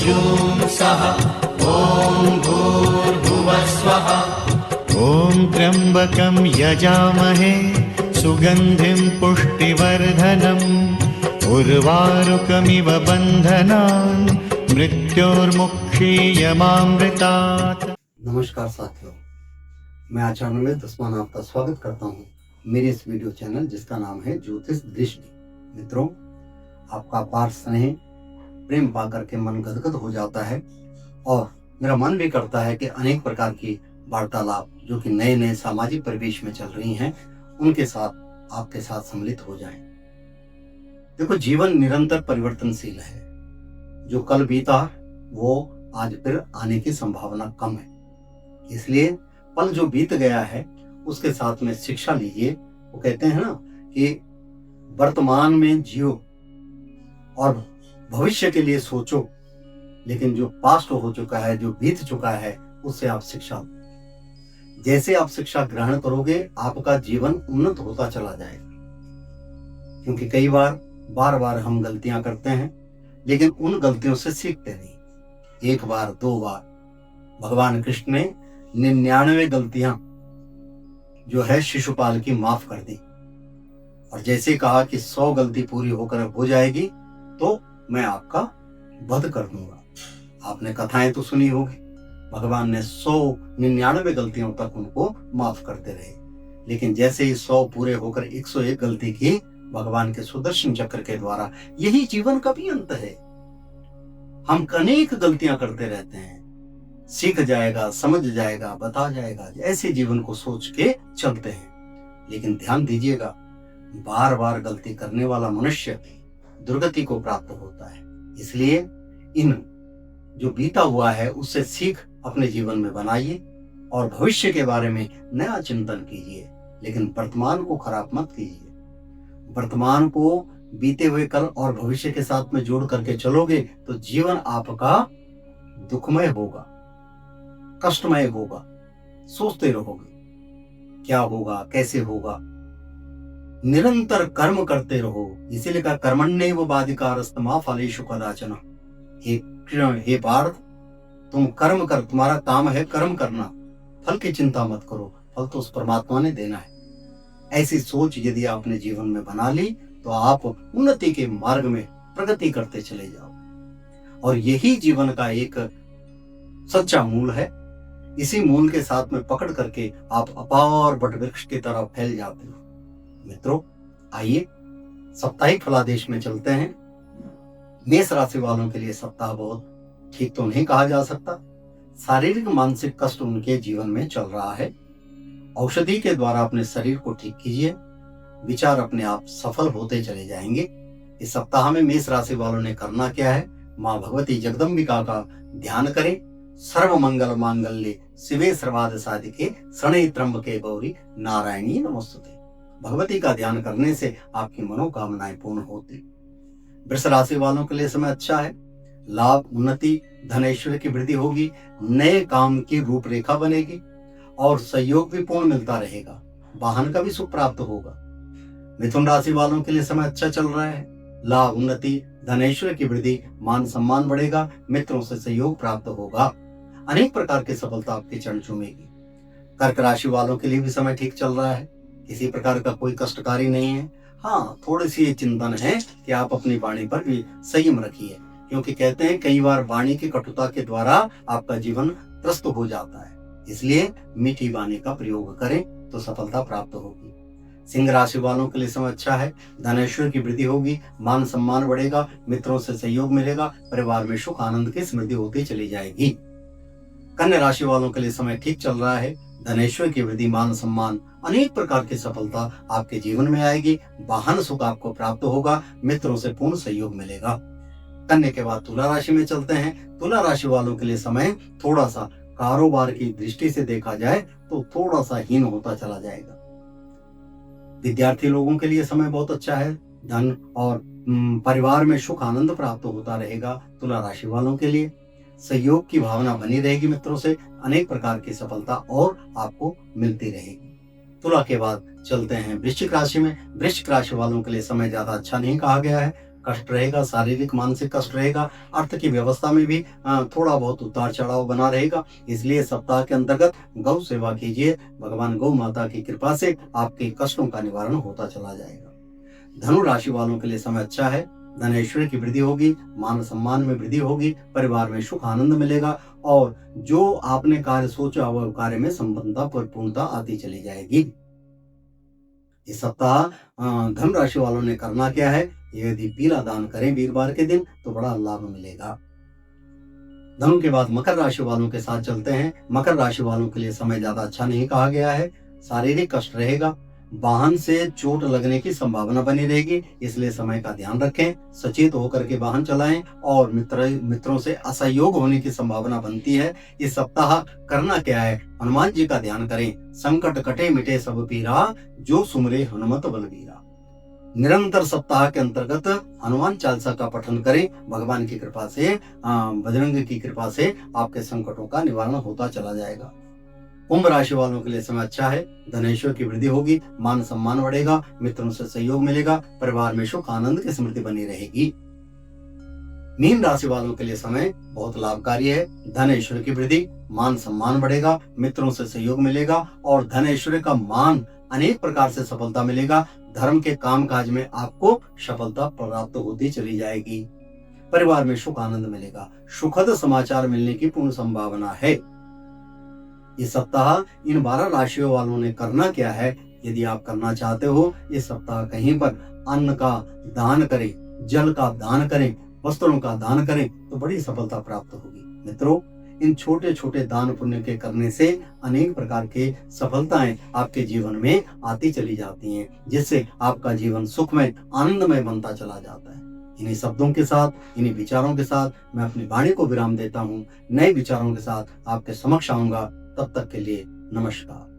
जूं सः ॐ भूर्भुवः स्वः। ॐ त्र्यम्बकं यजामहे सुगन्धिं पुष्टिवर्धनम् उर्वारुकमिव बन्धनान् मृत्योर्मुक्षीयमामृतात्। नमस्कार साथियों, मैं आचार्य में दसमान आपका स्वागत करता हूँ मेरे इस वीडियो चैनल जिसका नाम है ज्योतिष दृष्टि। मित्रों, आपका अपार स्नेह प्रेम पाकर के मन गदगद हो जाता है और मेरा मन भी करता है कि अनेक प्रकार की वार्तालाप जो कि नए नए सामाजिक परिवेश में चल रही हैं उनके साथ आपके साथ सम्मिलित हो जाएं। देखो, जीवन निरंतर परिवर्तनशील है। जो कल बीता वो आज फिर आने की संभावना कम है, इसलिए पल जो बीत गया है उसके साथ में शिक्षा लीजिए। वो कहते हैं ना कि वर्तमान में जियो और भविष्य के लिए सोचो, लेकिन जो पास्ट हो चुका है, जो बीत चुका है, उससे आप शिक्षा लो। जैसे आप शिक्षा ग्रहण करोगे आपका जीवन उन्नत होता चला जाएगा। क्योंकि कई बार बार हम गलतियां करते हैं लेकिन उन गलतियों से सीखते नहीं। एक बार दो बार भगवान कृष्ण ने 99 गलतियां जो है शिशुपाल की माफ कर दी और जैसे कहा कि 100 गलती पूरी होकर हो जाएगी तो मैं आपका वध कर दूंगा। आपने कथाएं तो सुनी होगी, भगवान ने 199 गलतियों तक उनको माफ करते रहे, लेकिन जैसे ही 100 पूरे होकर 101 गलती की, भगवान के सुदर्शन चक्र के द्वारा, यही जीवन का भी अंत है। हम अनेक गलतियां करते रहते हैं, सीख जाएगा, समझ जाएगा, बता जाएगा, ऐसे जीवन को सोच के चलते हैं। लेकिन ध्यान दीजिएगा, बार बार गलती करने वाला मनुष्य दुर्गति को प्राप्त होता है। इसलिए इन जो बीता हुआ है उससे सीख अपने जीवन में बनाइए और भविष्य के बारे में नया चिंतन कीजिए, लेकिन वर्तमान को खराब मत कीजिए। वर्तमान को बीते हुए कल और भविष्य के साथ में जोड़ करके चलोगे तो जीवन आपका दुखमय होगा, कष्टमय होगा। सोचते रहोगे क्या होगा, कैसे होगा। निरंतर कर्म करते रहो, इसीलिए कहा कर्मण्येव बाधिकारस्तमा फलेषु कदाचन। हे पार्थ, तुम कर्म कर, तुम्हारा काम है कर्म करना, फल की चिंता मत करो, फल तो उस परमात्मा ने देना है। ऐसी सोच यदि आपने जीवन में बना ली तो आप उन्नति के मार्ग में प्रगति करते चले जाओ और यही जीवन का एक सच्चा मूल है। इसी मूल के साथ में पकड़ करके आप अपार वट वृक्ष की तरह फैल जाते हो। मित्रों, आइए साप्ताहिक फलादेश में चलते हैं। मेष राशि वालों के लिए सप्ताह बहुत ठीक तो नहीं कहा जा सकता। शारीरिक मानसिक कष्ट उनके जीवन में चल रहा है। औषधि के द्वारा अपने शरीर को ठीक कीजिए, विचार अपने आप सफल होते चले जाएंगे। इस सप्ताह में मेष राशि वालों ने करना क्या है? माँ भगवती जगदम्बिका का ध्यान करें। सर्व मंगल मांगल्ये शिवे सर्वार्थ साधिके शरण्ये त्र्यंबके गौरी नारायणी नमोस्तुते। भगवती का ध्यान करने से आपकी मनोकामनाएं पूर्ण होती। वृष राशि वालों के लिए समय अच्छा है। लाभ, उन्नति, धन ऐश्वर्य की वृद्धि होगी। नए काम की रूपरेखा बनेगी और सहयोग भी पूर्ण मिलता रहेगा। वाहन का भी सुख प्राप्त होगा। मिथुन राशि वालों के लिए समय अच्छा चल रहा है। लाभ, उन्नति, धन ऐश्वर्य की वृद्धि, मान सम्मान बढ़ेगा, मित्रों से सहयोग प्राप्त होगा, अनेक प्रकार की सफलता आपके चरण चूमेगी। कर्क राशि वालों के लिए भी समय ठीक चल रहा है। किसी प्रकार का कोई कष्टकारी नहीं है। हाँ, थोड़ी सी चिंतन है कि आप अपनी वाणी पर भी संयम रखिए, क्योंकि कहते हैं कई बार वाणी की कटुता के द्वारा आपका जीवन त्रस्त हो जाता है। इसलिए मीठी वाणी का प्रयोग करें तो सफलता प्राप्त होगी। सिंह राशि वालों के लिए समय अच्छा है। धन ऐश्वर्य की वृद्धि होगी, मान सम्मान बढ़ेगा, मित्रों से सहयोग मिलेगा, परिवार में सुख आनंद की समृद्धि होती चली जाएगी। कन्या राशि वालों के लिए समय ठीक चल रहा है। धन ऐश्वर्य की वृद्धि, मान सम्मान, अनेक प्रकार की सफलता आपके जीवन में आएगी। वाहन सुख आपको प्राप्त होगा, मित्रों से पूर्ण सहयोग मिलेगा। कन्या के बाद तुला राशि में चलते हैं। तुला राशि वालों के लिए समय थोड़ा सा कारोबार की दृष्टि से देखा जाए तो थोड़ा सा हीन होता चला जाएगा। विद्यार्थी लोगों के लिए समय बहुत अच्छा है। धन और परिवार में सुख आनंद प्राप्त होता रहेगा। तुला राशि वालों के लिए सहयोग की भावना बनी रहेगी, मित्रों से अनेक प्रकार की सफलता और आपको मिलती रहेगी। तुला के बाद चलते हैं वृश्चिक राशि में। वृश्चिक राशि वालों के लिए समय ज्यादा अच्छा नहीं कहा गया है। कष्ट रहेगा, शारीरिक मानसिक कष्ट रहेगा, अर्थ की व्यवस्था में भी थोड़ा बहुत उतार चढ़ाव बना रहेगा। इसलिए सप्ताह के अंतर्गत गौ सेवा कीजिए, भगवान गौ माता की कृपा से आपके कष्टों का निवारण होता चला जाएगा। धनु राशि वालों के लिए समय अच्छा है, धन ऐश्वर्य की वृद्धि होगी, मान सम्मान में वृद्धि होगी, परिवार में सुख आनंद मिलेगा और जो आपने कार्य सोचा वह कार्य में संपन्नता परिपूर्णता आती चली जाएगी। इस सप्ताह धनु राशि वालों ने करना क्या है, यदि पीला दान करें वीरवार के दिन तो बड़ा लाभ मिलेगा। धनु के बाद मकर राशि वालों के साथ चलते हैं। मकर राशि वालों के लिए समय ज्यादा अच्छा नहीं कहा गया है, शारीरिक कष्ट रहेगा, वाहन से चोट लगने की संभावना बनी रहेगी, इसलिए समय का ध्यान रखें, सचेत होकर के वाहन चलाएं और मित्रों से असहयोग होने की संभावना बनती है। इस सप्ताह करना क्या है, हनुमान जी का ध्यान करें, संकट कटे मिटे सब पीरा, जो सुमरे हनुमत बलबीरा। निरंतर सप्ताह के अंतर्गत हनुमान चालीसा का पठन करें, भगवान की कृपा से बजरंग की कृपा से आपके संकटों का निवारण होता चला जाएगा। कुंभ राशि वालों के लिए समय अच्छा है, धनेश्वर की वृद्धि होगी, मान सम्मान बढ़ेगा, मित्रों से सहयोग मिलेगा, परिवार में सुख आनंद की समृद्धि बनी रहेगी। मीन राशि वालों के लिए समय बहुत लाभकारी है, धन ऐश्वर्य की वृद्धि, मान सम्मान बढ़ेगा, मित्रों से सहयोग मिलेगा और धन ऐश्वर्य का मान अनेक प्रकार से सफलता मिलेगा। धर्म के काम काज में आपको सफलता प्राप्त होती चली जाएगी। परिवार में सुख आनंद मिलेगा, सुखद समाचार मिलने की पूर्ण संभावना है। इस सप्ताह इन 12 राशियों वालों ने करना क्या है, यदि आप करना चाहते हो इस सप्ताह कहीं पर अन्न का दान करें, जल का दान करें, वस्त्रों का दान करें तो बड़ी सफलता प्राप्त होगी। मित्रों, इन छोटे छोटे दान पुण्य के करने से अनेक प्रकार के सफलताएं आपके जीवन में आती चली जाती हैं, जिससे आपका जीवन सुखमय आनंदमय बनता चला जाता है। इन्हीं शब्दों के साथ, इन्हीं विचारों के साथ मैं अपनी वाणी को विराम देता हूँ। नए विचारों के साथ आपके समक्ष आऊंगा। तब तक के लिए नमस्कार।